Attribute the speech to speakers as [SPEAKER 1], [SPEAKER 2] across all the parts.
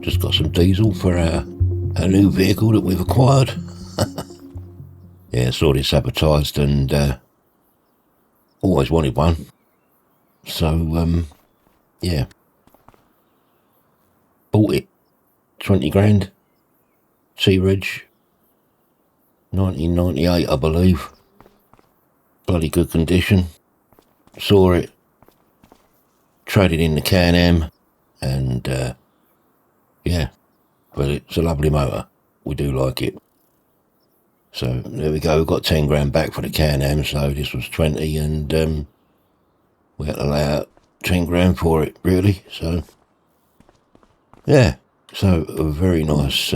[SPEAKER 1] just got some diesel for our new vehicle that we've acquired. Yeah, saw this advertised and always wanted one. So, yeah. Bought it. 20 grand. T-Reg. 1998, I believe. Bloody good condition. Saw it. Traded in the Can-Am. And, yeah. But it's a lovely motor. We do like it. So, there we go. We've got 10 grand back for the Can-Am. So, this was 20 and, we had to lay out 10 grand for it, really. So, yeah. So, a very nice,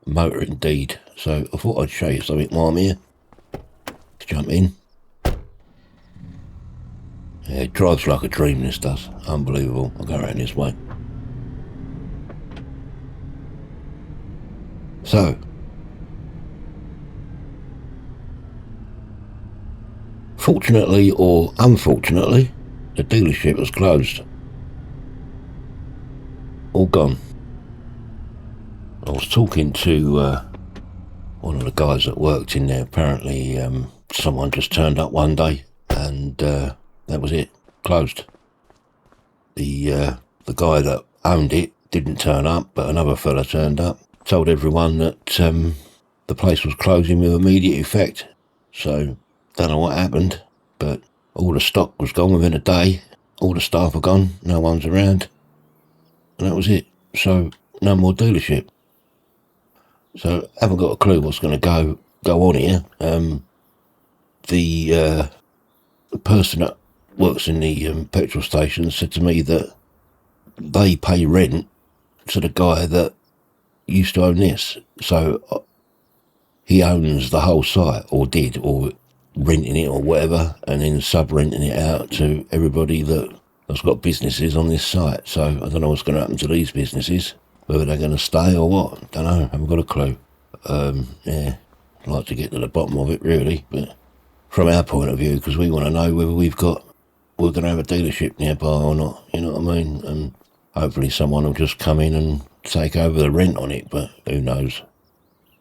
[SPEAKER 1] motor indeed. So, I thought I'd show you something while I'm here. Let's jump in. Yeah, it drives like a dream, this does. Unbelievable. I'll go around this way. So, fortunately or unfortunately, the dealership was closed. All gone. I was talking to one of the guys that worked in there. Apparently, someone just turned up one day and that was it. Closed. The guy that owned it didn't turn up, but another fella turned up. Told everyone that the place was closing with immediate effect. So, don't know what happened, but all the stock was gone within a day. All the staff are gone. No one's around. And that was it. So, no more dealership. So, haven't got a clue what's going to go on here. The person that works in the petrol station said to me that they pay rent to the guy that used to own this. So, he owns the whole site, or did, or renting it or whatever, and then sub-renting it out to everybody that's got businesses on this site. So, I don't know what's going to happen to these businesses. Whether they're going to stay or what, don't know, haven't got a clue. Yeah, I'd like to get to the bottom of it really, but from our point of view, because we want to know whether we're going to have a dealership nearby or not, you know what I mean? And hopefully someone will just come in and take over the rent on it, but who knows.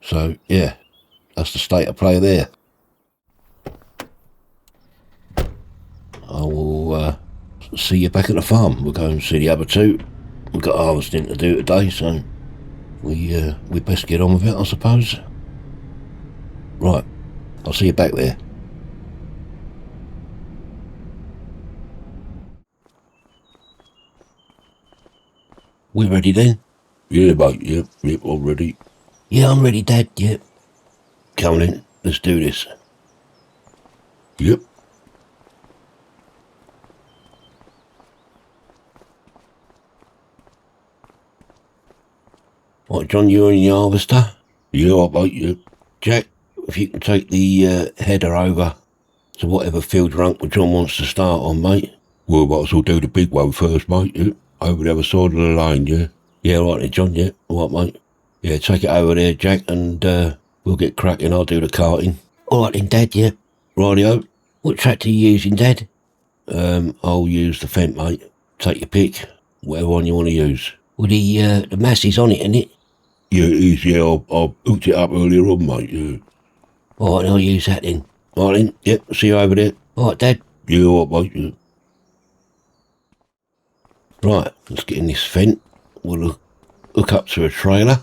[SPEAKER 1] So, yeah, that's the state of play there. I will see you back at the farm. We'll go and see the other two. We've got harvesting to do today, so we best get on with it, I suppose. Right, I'll see you back there. We ready then?
[SPEAKER 2] Yeah, mate, yep, I'm ready.
[SPEAKER 1] Yeah, I'm ready, Dad, yep. Come on in, let's do this.
[SPEAKER 2] Yep.
[SPEAKER 1] Right, John, you in the harvester?
[SPEAKER 2] Yeah, mate, yep.
[SPEAKER 1] Jack, if you can take the header over to whatever field your Uncle John wants to start on, mate.
[SPEAKER 2] Well, might as well do the big one first, mate, yep. Over the other side of the lane, yeah?
[SPEAKER 1] Yeah, right then, John, yeah, all right, mate. Yeah, take it over there, Jack, and we'll get cracking. I'll do the carting. All right then, Dad, yeah.
[SPEAKER 2] Rightio.
[SPEAKER 1] What tractor are you using, Dad?
[SPEAKER 2] I'll use the Fent, mate. Take your pick, whatever one you want to use.
[SPEAKER 1] Well, the Massey's on it, isn't it?
[SPEAKER 2] Yeah, it is, yeah, I hooked it up earlier on, mate, yeah.
[SPEAKER 1] All right, I'll use that then.
[SPEAKER 2] All right then, yep, see you over there.
[SPEAKER 1] All right, Dad.
[SPEAKER 2] Yeah, all right, mate, yeah.
[SPEAKER 1] Right, let's get in this Fent. We'll hook up to a trailer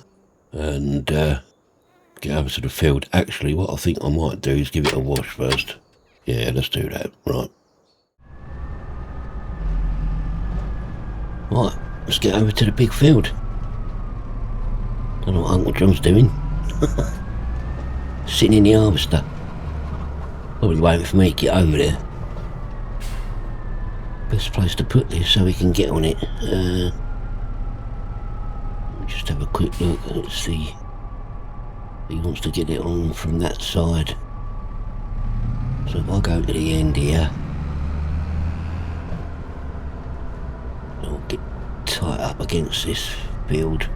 [SPEAKER 1] and get over to the field. Actually, what I think I might do is give it a wash first. Yeah, let's do that. Right. Right, let's get over to the big field. Don't know what Uncle John's doing. Sitting in the harvester. Probably waiting for me to get over there. Best place to put this so we can get on it. Just have a quick look. Let's see. He wants to get it on from that side. So if I go to the end here, I'll get tight up against this field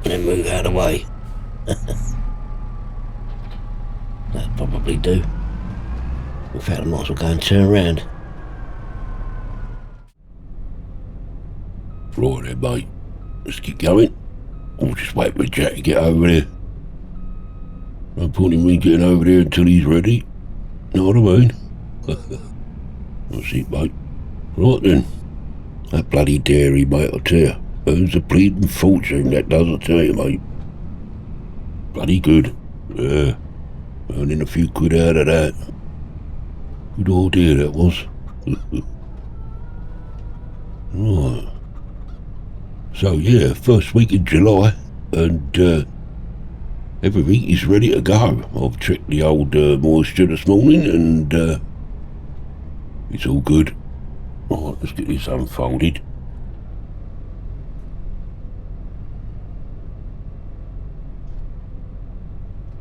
[SPEAKER 1] and then move out of the way. That'll probably do. In fact, I might as well go and turn around.
[SPEAKER 2] Right then, mate. let's get going. We'll just wait for Jack to get over there. No point in me getting over there until he's ready. Know what I mean? That's it, mate. Right then. That bloody dairy, mate, I tell you. Earns a bleeding fortune, that does, I tell you, mate. Bloody good. Yeah. Earning a few quid out of that. Good idea, that was. Right. So, yeah, first week in July, and everything is ready to go. I've checked the old moisture this morning, and it's all good. Right, let's get this unfolded.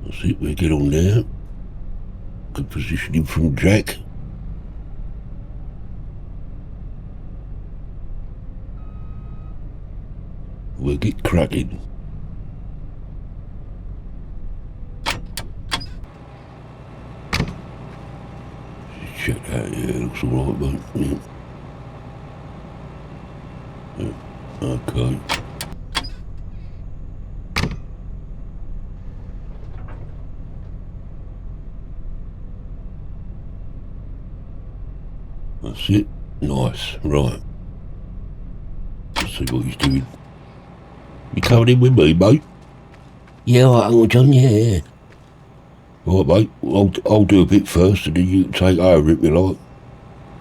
[SPEAKER 2] That's it, we'll get on there. Good positioning from Jack. We'll get cracking. Check that, yeah, looks alright, mate. Yeah. Okay. That's it. Nice. Right. Let's see what he's doing. You coming in with me, mate?
[SPEAKER 1] Yeah, all right, Uncle John, yeah.
[SPEAKER 2] Right, mate. I'll do a bit first, and then you can take over if you like.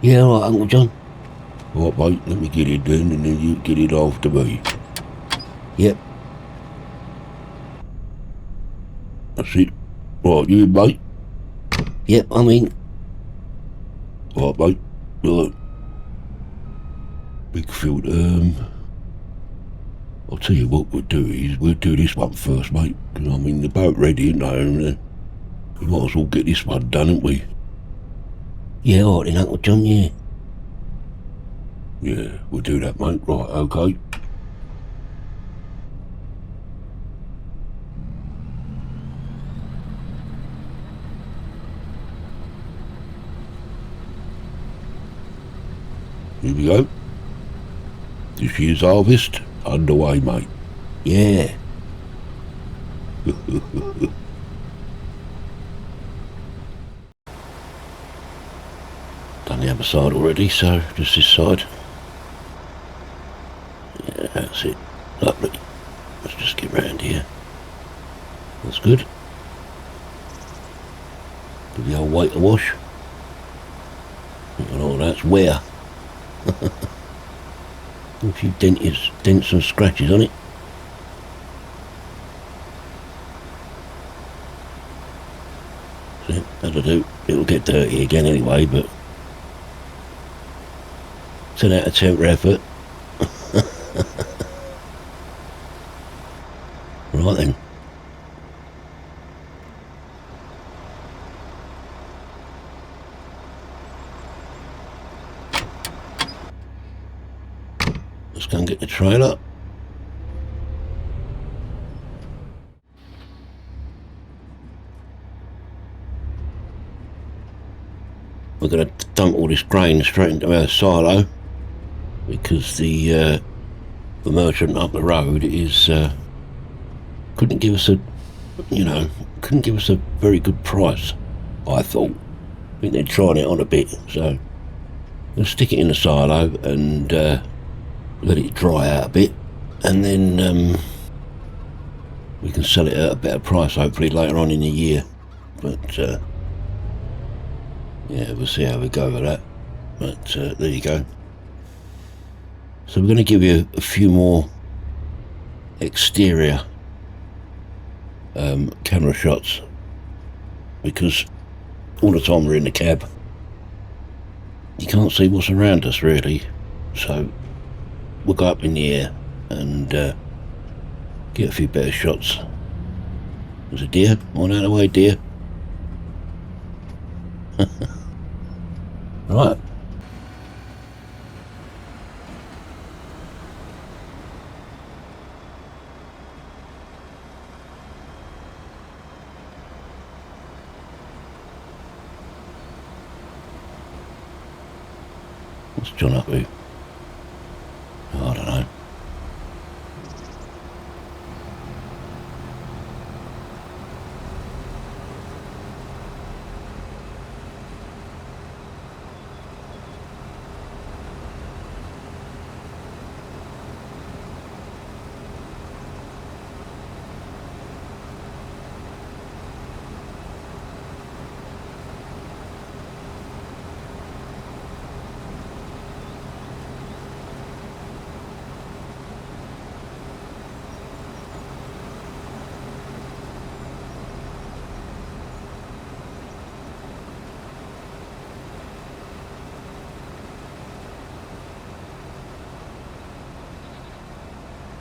[SPEAKER 1] Yeah, all right, Uncle John.
[SPEAKER 2] Right, mate. Let me get it then, and then you get it after me.
[SPEAKER 1] Yep.
[SPEAKER 2] That's it. Right, you in, mate?
[SPEAKER 1] Yep, I'm in.
[SPEAKER 2] Right, mate. Right. Big filter. I'll tell you what we'll do is we'll do this one first, mate. Because, I mean, the boat ready, isn't it? And we might as well get this one done, ain't we?
[SPEAKER 1] Yeah, all right then, Uncle John, yeah.
[SPEAKER 2] Yeah, we'll do that, mate. Right, okay. Here we go. This year's harvest underway, mate.
[SPEAKER 1] Yeah.
[SPEAKER 2] Done the other side already, so just this side. Yeah, that's it. Lovely. Let's just get round here. That's good. Do the old weight to wash. And all that's wear. A few dents and scratches on it. So that'll do. It'll get dirty again anyway, but 10 out of 10 effort. Right then. Let's go and get the trailer. We're going to dump all this grain straight into our silo because the merchant up the road is couldn't give us a very good price. I thought. I think they're trying it on a bit, so we'll stick it in the silo and let it dry out a bit, and then we can sell it at a better price hopefully later on in the year. But yeah, we'll see how we go with that. But there you go. So we're going to give you a few more exterior camera shots because all the time we're in the cab you can't see what's around us really, so we'll go up in the air and get a few better shots. There's a deer. On out of the way, deer. Right. What's John up to? Oh, I don't know.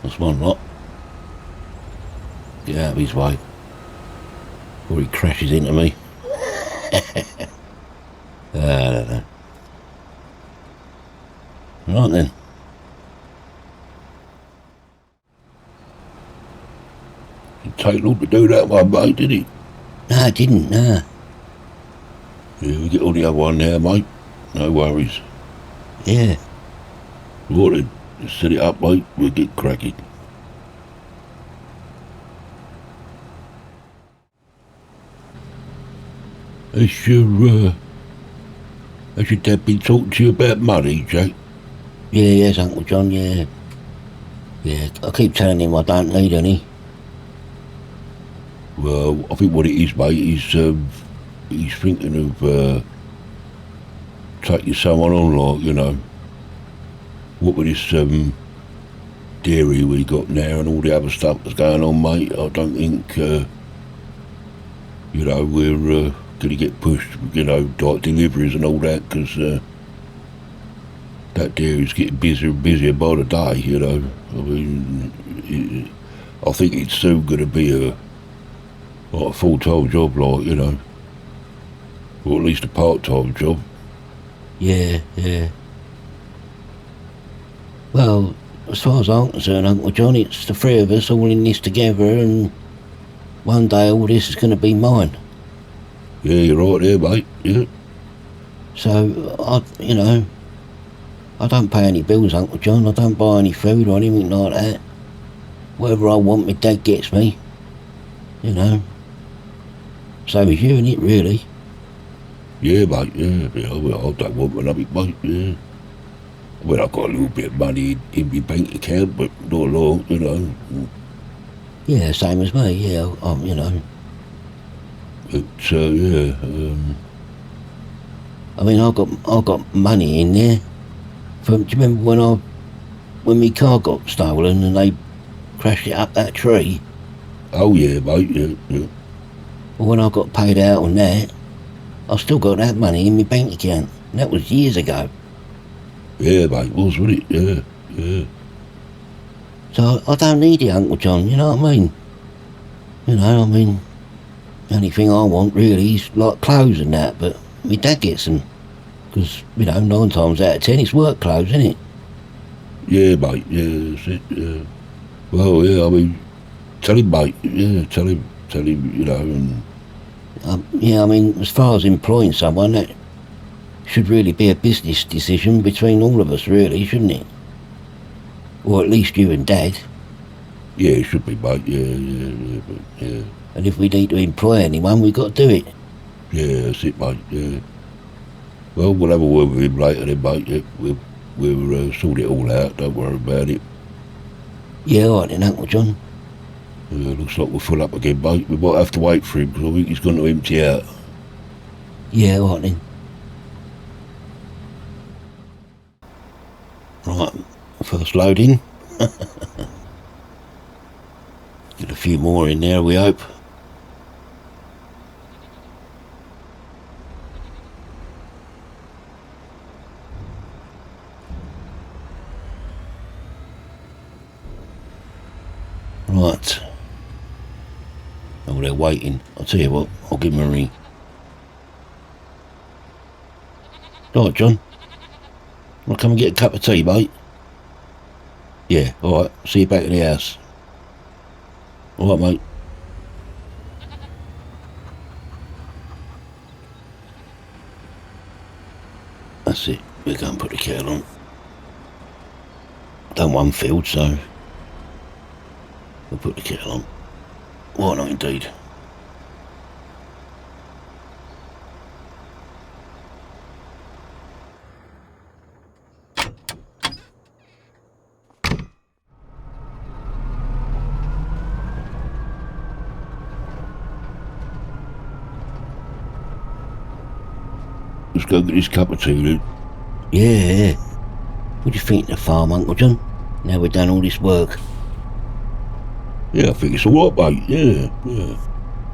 [SPEAKER 1] That's one lot. Get out of his way, or he crashes into me. I don't know. Right then.
[SPEAKER 2] Didn't take long to do that one, mate, did it?
[SPEAKER 1] No, I didn't, no.
[SPEAKER 2] Yeah, we get on the other one now, mate. No worries.
[SPEAKER 1] Yeah.
[SPEAKER 2] Right then, just set it up, mate. We'll get cracking. Has your dad been talking to you about money, Jack?
[SPEAKER 1] Yeah, yes, Uncle John, yeah. Yeah, I keep telling him I don't need any.
[SPEAKER 2] Well, I think what it is, mate, he's thinking of taking someone on, like, you know, what with this dairy we got now and all the other stuff that's going on, mate. I don't think, you know, we're going to get pushed, you know, like deliveries and all that, because that dairy's getting busier and busier by the day, you know. I mean, I think it's soon going to be a full-time job, like, you know, or at least a part-time job.
[SPEAKER 1] Yeah, yeah. Well, as far as I'm concerned, Uncle John, it's the three of us all in this together, and one day all this is going to be mine.
[SPEAKER 2] Yeah, you're right there, mate, yeah.
[SPEAKER 1] So, I don't pay any bills, Uncle John. I don't buy any food or anything like that. Whatever I want, my dad gets me. You know. Same as you, innit, really?
[SPEAKER 2] Yeah, mate, yeah. Well, I don't want nothing, mate, yeah. I mean, I've got a little bit of money in my bank account, but not a lot, you know.
[SPEAKER 1] Yeah, same as me, yeah, you know.
[SPEAKER 2] But, yeah,
[SPEAKER 1] I mean, I got money in there. Do you remember when my car got stolen and they crashed it up that tree?
[SPEAKER 2] Oh, yeah, mate, yeah.
[SPEAKER 1] Well, when I got paid out on that, I still got that money in my bank account. And that was years ago.
[SPEAKER 2] Yeah, mate, wasn't it? Yeah, yeah.
[SPEAKER 1] So I don't need it, Uncle John, you know what I mean? You know, I mean, the only thing I want really is like clothes and that, but my dad gets them. Because, you know, 9 times out of 10 it's work clothes, isn't it?
[SPEAKER 2] Yeah, mate, yeah, that's it, yeah. Well, yeah, I mean, tell him, mate, yeah, tell him, you know, and...
[SPEAKER 1] Yeah, I mean, as far as employing someone, that should really be a business decision between all of us, really, shouldn't it? Or at least you and Dad.
[SPEAKER 2] Yeah, it should be, mate, yeah, but, yeah.
[SPEAKER 1] And if we need to employ anyone, we've got to do it.
[SPEAKER 2] Yeah, that's it, mate, yeah. Well, we'll have a word with him later then, mate, yeah. We'll sort it all out, don't worry about it.
[SPEAKER 1] Yeah, all right then, Uncle John.
[SPEAKER 2] Looks like we're full up again, mate. We might have to wait for him, because I think he's going to empty out.
[SPEAKER 1] Yeah, all right then. Right, first loading. Get a few more in there, we hope. Right. Oh, they're waiting. I'll tell you what, I'll give them a ring. Right, John. I'll come and get a cup of tea, mate. Yeah, alright. See you back at the house. Alright, mate. That's it. We're going to put the kettle on. Done one field, so we'll put the kettle on. Why not, indeed.
[SPEAKER 2] Let's go get this cup of tea, then.
[SPEAKER 1] Yeah. What do you think of the farm, Uncle John? Now we've done all this work.
[SPEAKER 2] Yeah, I think it's all right, mate, yeah.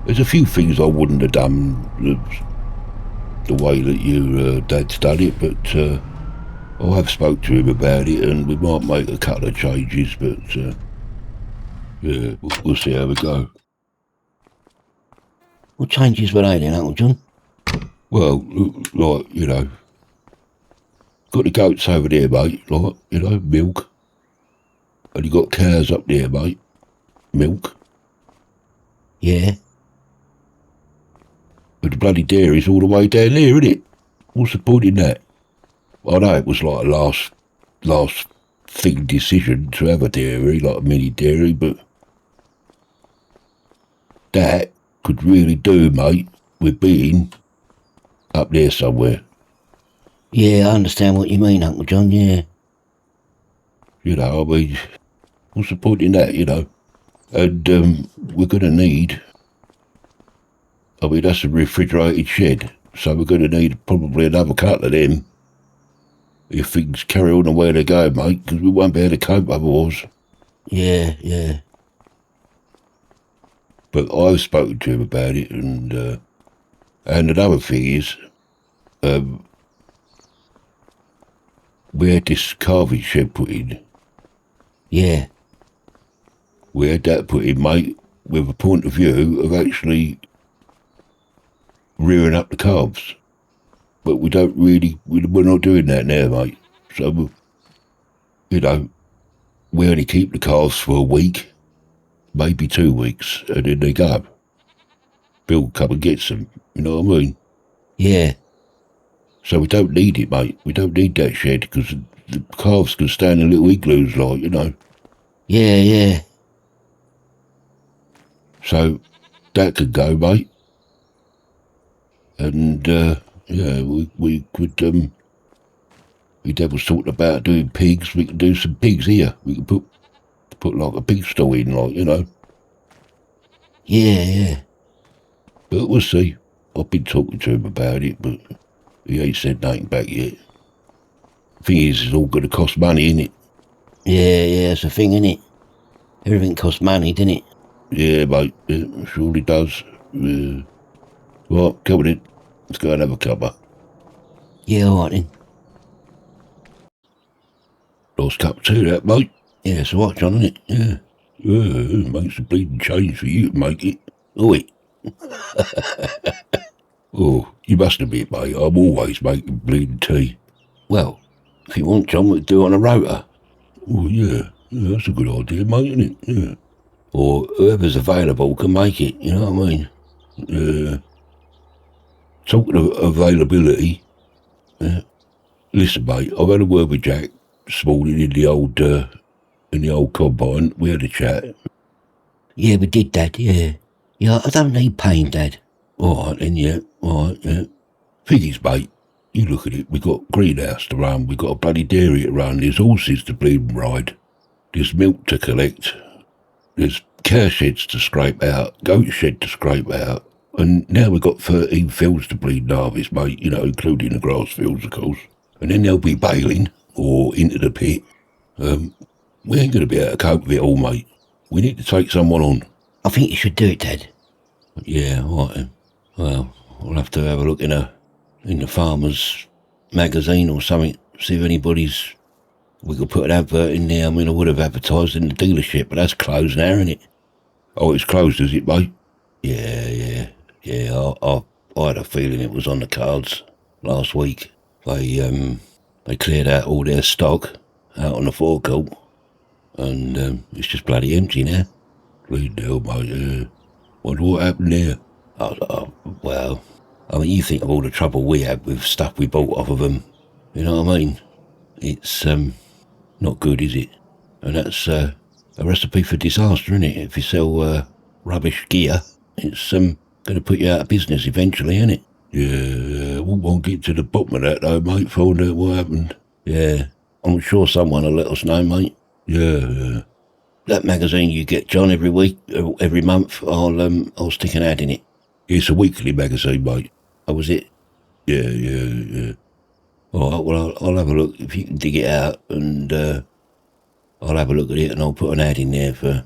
[SPEAKER 2] There's a few things I wouldn't have done the way that your dad's done it, but I have spoke to him about it, and we might make a couple of changes, but Yeah, we'll see how we go.
[SPEAKER 1] What changes were they then, Uncle John?
[SPEAKER 2] Well, like, got the goats over there, mate, like, milk. And you got cows up there, mate, milk.
[SPEAKER 1] Yeah.
[SPEAKER 2] But the bloody dairy's all the way down there, isn't it? What's the point in that? I know it was like a last thing decision to have a dairy, like a mini dairy, but that could really do, mate, with being up there somewhere.
[SPEAKER 1] Yeah, I understand what you mean, Uncle John, yeah.
[SPEAKER 2] I mean, what's the point in that, And we're going to need, that's a refrigerated shed, so we're going to need probably another couple of them if things carry on the way they go, mate, because we won't be able to cope otherwise.
[SPEAKER 1] Yeah, yeah.
[SPEAKER 2] But I've spoken to him about it, and another thing is, we had this carving shed put in.
[SPEAKER 1] Yeah.
[SPEAKER 2] We had that put in, mate, with a point of view of actually rearing up the calves. But we don't really, we're not doing that now, mate. So, we only keep the calves for a week, maybe 2 weeks, and then they go. Bill come and gets them, you know what I mean?
[SPEAKER 1] Yeah.
[SPEAKER 2] So we don't need it, mate. We don't need that shed, because the calves can stand in little igloos, like,
[SPEAKER 1] Yeah, yeah.
[SPEAKER 2] So that could go, mate. And, we could, we was talking about doing pigs. We can do some pigs here. We can put like a pig stall in, like.
[SPEAKER 1] Yeah, yeah.
[SPEAKER 2] But we'll see. I've been talking to him about it, but he ain't said nothing back yet. Thing is, it's all going to cost money, innit?
[SPEAKER 1] Yeah, yeah, it's a thing, innit? Everything costs money, doesn't it?
[SPEAKER 2] Yeah, mate. It surely does. Well, come on in. Let's go and have a cuppa.
[SPEAKER 1] Yeah, alright then.
[SPEAKER 2] Nice cup of tea, that, mate.
[SPEAKER 1] Yeah, it's alright, John, isn't it? Yeah.
[SPEAKER 2] Yeah, it makes a bleeding change for you to make it.
[SPEAKER 1] Oi.
[SPEAKER 2] Oh, you must admit, mate, I'm always making bleeding tea.
[SPEAKER 1] Well, if you want, John, we could do it on a rotor.
[SPEAKER 2] Oh, yeah, that's a good idea, mate, isn't it? Yeah.
[SPEAKER 1] Or whoever's available can make it, you know what I mean?
[SPEAKER 2] Yeah. Talking of availability, listen, mate, I've had a word with Jack this morning in the old combine. We had a chat.
[SPEAKER 1] Yeah, we did, Dad, yeah. Yeah, I don't need pain, Dad.
[SPEAKER 2] Alright then, yeah, alright, yeah. Thing is, mate, you look at it, we got greenhouse to run, we got a bloody dairy to run, there's horses to bleed and ride, there's milk to collect, there's cow sheds to scrape out, goat shed to scrape out, and now we've got 13 fields to bleed and harvest, mate, including the grass fields, of course. And then they'll be baling, or into the pit. We ain't going to be able to cope with it all, mate. We need to take someone on.
[SPEAKER 1] I think you should do it, Dad.
[SPEAKER 2] Yeah, alright then. Well, we'll have to have a look in the farmer's magazine or something, see if anybody's... We could put an advert in there. I mean, I would have advertised in the dealership, but that's closed now, isn't it? Oh, it's closed, is it, mate? Yeah. I had a feeling it was on the cards last week. They cleared out all their stock out on the forecourt, and it's just bloody empty now. Bleeding hell, mate. Wonder what happened there. Well, I mean, you think of all the trouble we had with stuff we bought off of them. You know what I mean? It's not good, is it? And that's a recipe for disaster, isn't it? If you sell rubbish gear, it's going to put you out of business eventually, isn't it? Yeah, we won't get to the bottom of that though, mate. Find out what happened. Yeah, I'm sure someone will let us know, mate. Yeah. That magazine you get, John, every week, every month, I'll stick an ad in it. It's a weekly magazine, mate. Oh, was it? Yeah. All right, well, I'll have a look if you can dig it out, and I'll have a look at it, and I'll put an ad in there for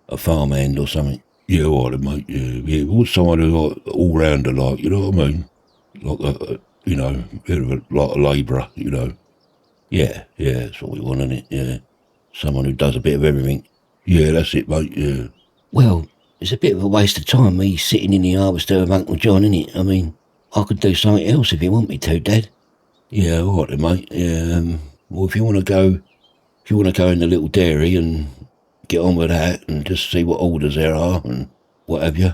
[SPEAKER 2] a farmhand or something. Yeah, all right, mate. Yeah. What's someone who's like all-rounder, like, you know what I mean? Like bit of like a labourer, Yeah, that's what we want, isn't it? Yeah. Someone who does a bit of everything. Yeah, that's it, mate, yeah.
[SPEAKER 1] Well, it's a bit of a waste of time me sitting in the harvester with Uncle John, innit? I mean, I could do something else if you want me to, Dad.
[SPEAKER 2] Yeah, all right then, mate. Yeah, well, if you want to go in the little dairy and get on with that and just see what orders there are and what have you,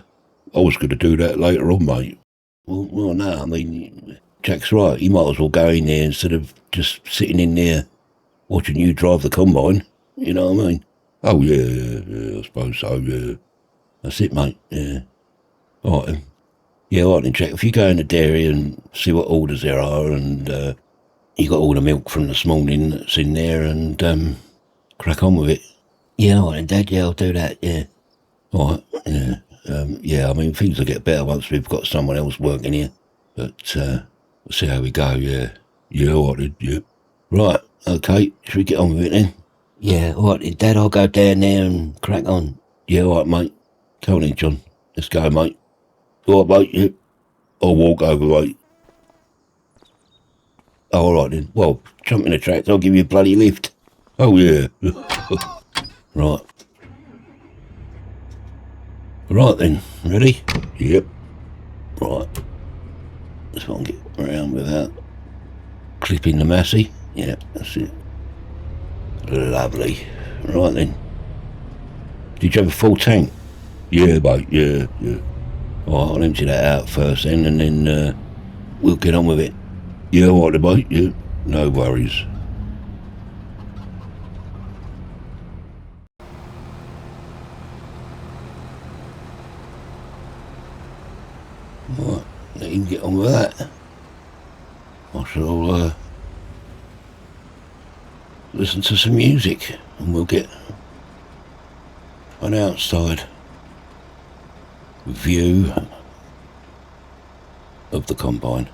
[SPEAKER 2] I was going to do that later on, mate.
[SPEAKER 1] Well, no, I mean, Jack's right. You might as well go in there instead of just sitting in there watching you drive the combine. You know what I mean?
[SPEAKER 2] Oh, yeah, I suppose so, yeah.
[SPEAKER 1] That's it, mate. Yeah. All right then. Yeah, all right then, Jack. If you go in the dairy and see what orders there are and you got all the milk from this morning that's in there and crack on with it. Yeah, all right then, Dad. Yeah, I'll do that, yeah.
[SPEAKER 2] All right, yeah. Yeah, I mean, things will get better once we've got someone else working here. But we'll see how we go, yeah. Yeah, all right then, yeah.
[SPEAKER 1] Right, okay. Should we get on with it then? Yeah, all right then, Dad. I'll go down there and crack on.
[SPEAKER 2] Yeah, all right, mate. Come on in, John. Let's go, mate. All right, mate, yeah. I'll walk over, mate.
[SPEAKER 1] Oh, all right then. Well, jump in the tractor. I'll give you a bloody lift.
[SPEAKER 2] Oh, yeah.
[SPEAKER 1] Right. Right then. Ready?
[SPEAKER 2] Yep.
[SPEAKER 1] Right. This one get around without clipping the massey. Yeah, that's it. Lovely. Right then. Did you have a full tank?
[SPEAKER 2] Yeah, mate, yeah.
[SPEAKER 1] All right, I'll empty that out first then, and then we'll get on with it.
[SPEAKER 2] Yeah, all right, mate, yeah. No worries.
[SPEAKER 1] Right, let him get on with that. I shall listen to some music, and we'll get an outside view of the combine.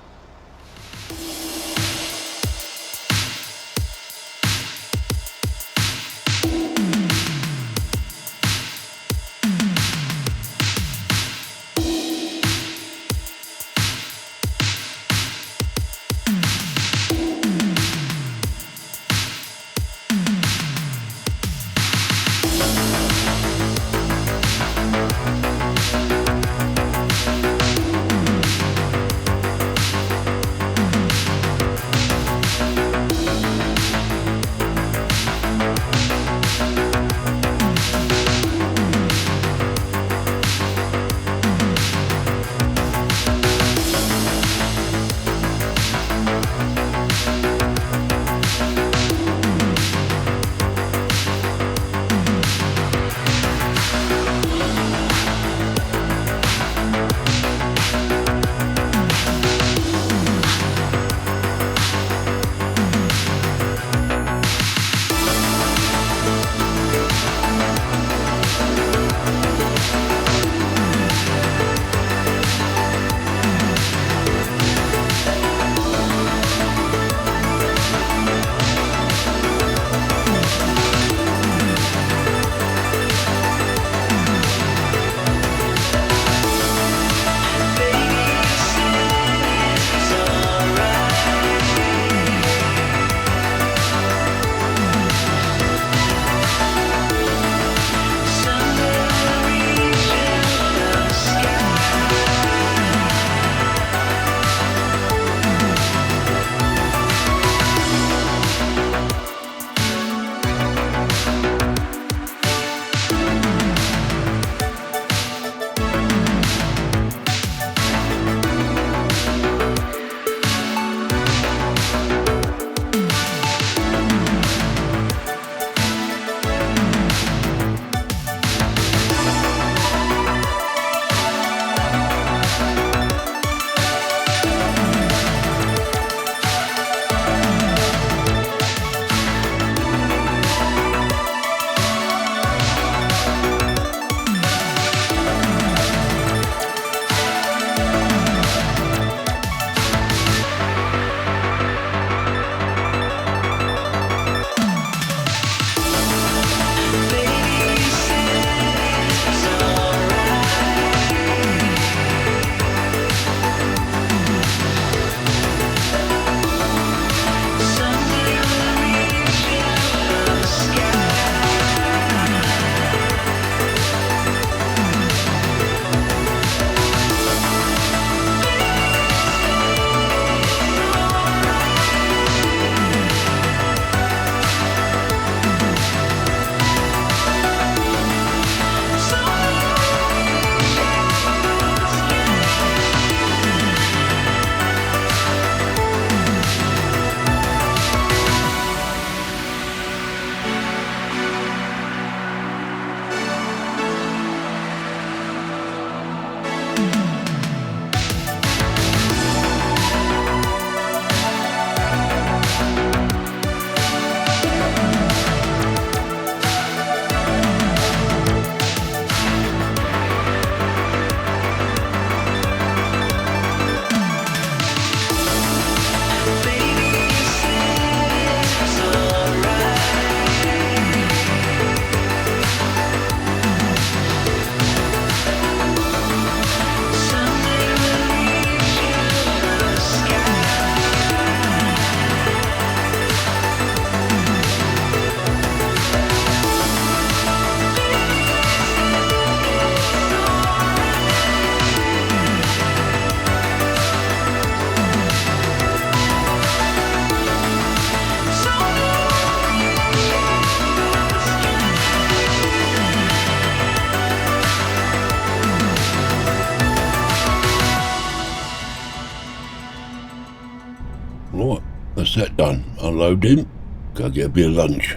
[SPEAKER 2] that done? Unload him. Go get a bit of lunch.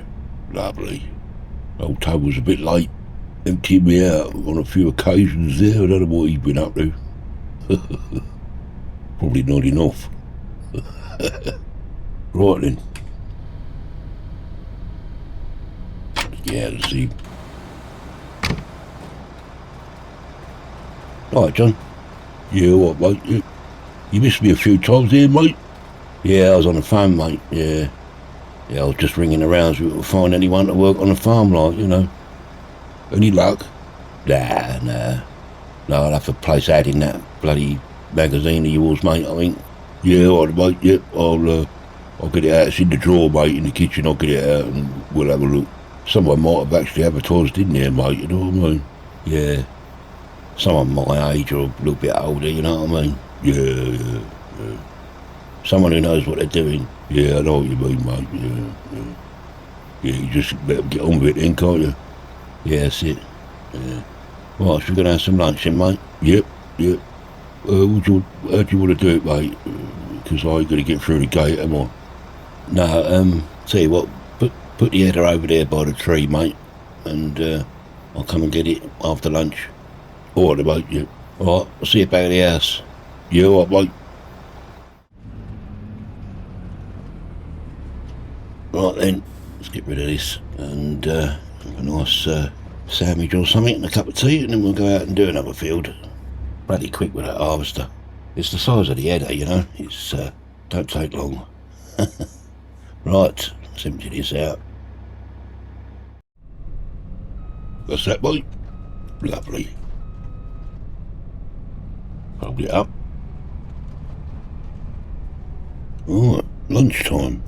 [SPEAKER 2] Lovely. Old Toad was a bit late. Emptied me out on a few occasions there. I don't know what he's been up to. Probably nodding off. Right then. Yeah, let's see. Right, John. Yeah, what, mate? You missed me a few times here, mate. Yeah, I was on the phone, mate. Yeah, I was just ringing around so we could find anyone to work on the farm, like, you know. Any luck? Nah. No, I'll have to place ad in that bloody magazine of yours, mate, I think. Yeah, all right, mate, yep, I'll get it out. It's in the drawer, mate, in the kitchen. I'll get it out and we'll have a look. Someone might have actually advertised in there, mate, you know what I mean? Yeah. Someone my age or a little bit older, you know what I mean? Yeah. Someone who knows what they're doing. Yeah, I know what you mean, mate. Yeah, you just better get on with it then, can't you? Yeah, that's it. Yeah. Right, so we're going to have some lunch then, mate? Yep. How do you want to do it, mate? Because I ain't going to get through the gate, am I? No, tell you what, put the header over there by the tree, mate, and I'll come and get it after lunch. All right, mate, yeah. All right, I'll see you back at the house. Yeah, all right, mate. Right then, let's get rid of this and have a nice sandwich or something and a cup of tea, and then we'll go out and do another field. Bloody quick with that harvester. It's the size of the header, you know. It's don't take long. Right, let's empty this out. That's that, mate. Lovely. Hold it up. Alright, lunchtime.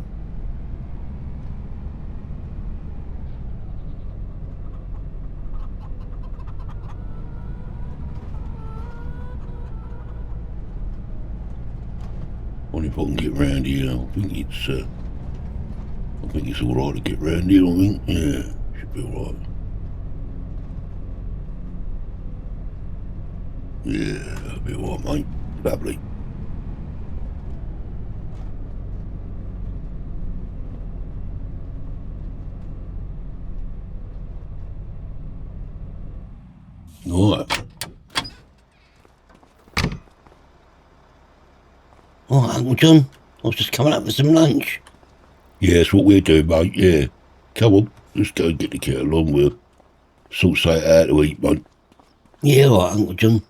[SPEAKER 2] Wonder if I can get round here. I think it's alright to get round here, I think. Yeah, should be alright. Yeah, that'll be alright, mate. Lovely. Alright. Alright, Uncle John. I was just coming up for some lunch. Yeah, that's what we're doing, mate, yeah. Come on, let's go and get the kettle on. We'll sort something out to eat, mate. Yeah, alright, Uncle John.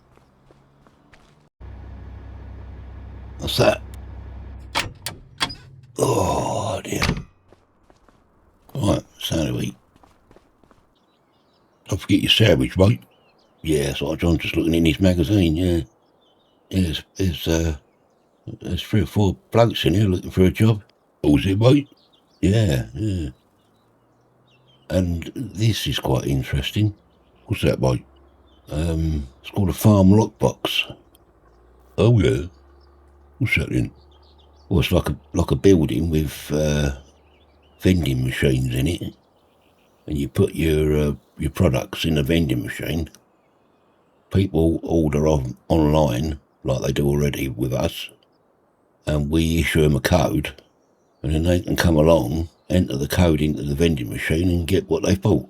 [SPEAKER 2] What's that? Oh, dear. Right, something to eat. Don't forget your sandwich, mate. Yeah, that's what John's just looking in his magazine, yeah. There's 3 or 4 blokes in here looking for a job. Oh, is it, mate? Yeah. And this is quite interesting. What's that, mate? It's called a farm lockbox. Oh, yeah. What's that then? Well, it's like a building with vending machines in it, and you put your products in the vending machine. People order online, like they do already with us, and we issue them a code, and then they can come along, enter the code into the vending machine and get what they've bought.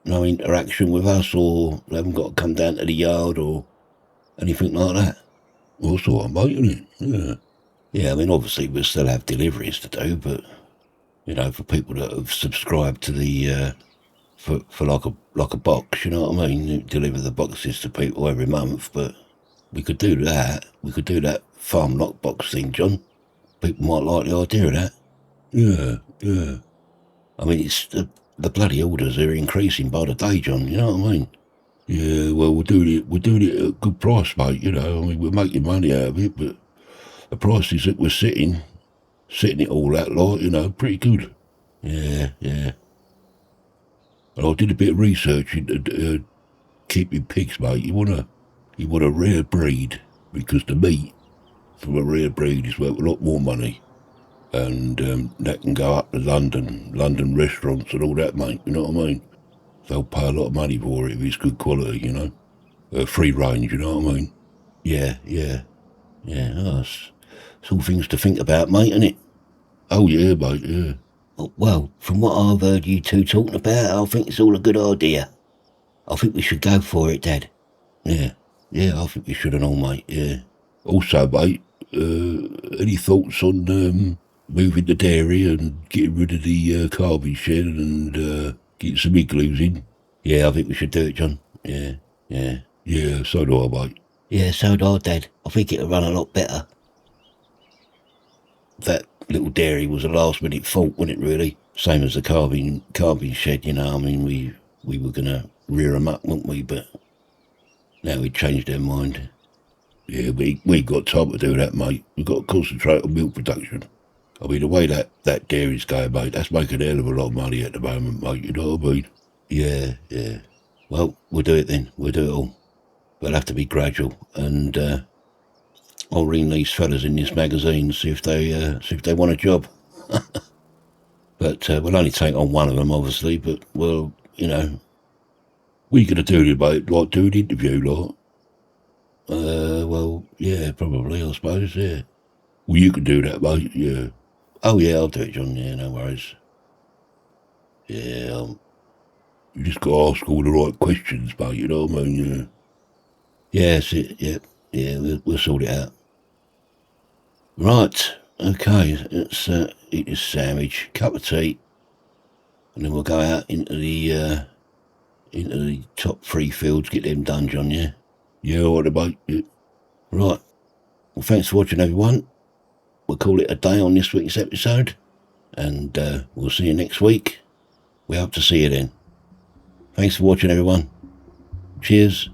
[SPEAKER 2] No interaction with us, or they haven't got to come down to the yard or anything like that. Well, that's all right, mate, isn't it? Yeah. Yeah, I mean, obviously we'll still have deliveries to do, but, you know, for people that have subscribed to the, for like a box, you know what I mean? Deliver the boxes to people every month, but we could do that. We could do that farm lockbox thing, John. People might like the idea of that. Yeah. I mean, it's the bloody orders are increasing by the day, John, you know what I mean? Yeah, well, we're doing it at a good price, mate, you know. I mean, we're making money out of it, but the prices that we're setting it all out, like, you know, pretty good. Yeah. And I did a bit of research into keeping pigs, mate. You want a rare breed, because the meat from a rare breed is worth a lot more money, and that can go up to London restaurants and all that, mate. You know what I mean? They'll pay a lot of money for it if it's good quality, you know. Free range, you know what I mean? Yeah. Oh, it's all things to think about, mate, isn't it? Oh, yeah, mate, yeah.
[SPEAKER 1] Well, from what I've heard you two talking about, I think it's all a good idea. I think we should go for it, Dad.
[SPEAKER 2] Yeah, I think we should and all, mate, yeah. Also, mate, any thoughts on moving the dairy and getting rid of the carving shed and getting some igloos in?
[SPEAKER 1] Yeah, I think we should do it, John. Yeah.
[SPEAKER 2] Yeah, so do I, mate.
[SPEAKER 1] Yeah, so do I, Dad. I think it'll run a lot better. That little dairy was a last-minute fault, wasn't it, really? Same as the carving shed, you know. I mean, we were going to rear them up, weren't we? But now we changed our mind.
[SPEAKER 2] Yeah, we ain't got time to do that, mate. We've got to concentrate on milk production. I mean, the way that dairy's going, mate, that's making a hell of a lot of money at the moment, mate, you know what I mean?
[SPEAKER 1] Yeah. Well, we'll do it then. We'll do it all. But it'll have to be gradual. And I'll ring these fellas in this magazine, see if they want a job. But we'll only take on one of them, obviously. But well, you know.
[SPEAKER 2] What are you going to do then, mate? Like do an interview, like?
[SPEAKER 1] Well, yeah, probably, I suppose. Yeah.
[SPEAKER 2] Well, you can do that, mate, yeah.
[SPEAKER 1] Oh yeah, I'll do it, John. Yeah, no worries. Yeah.
[SPEAKER 2] You just got to ask all the right questions, mate, you know what I mean, yeah.
[SPEAKER 1] Yeah, that's it. Yeah. We'll sort it out. Right. Okay. Let's eat this sandwich, cup of tea, and then we'll go out into the top 3 fields, get them done, John. Yeah.
[SPEAKER 2] Yeah, all right, mate. Yeah.
[SPEAKER 1] Right. Well, thanks for watching, everyone. We'll call it a day on this week's episode, and we'll see you next week. We hope to see you then. Thanks for watching, everyone. Cheers.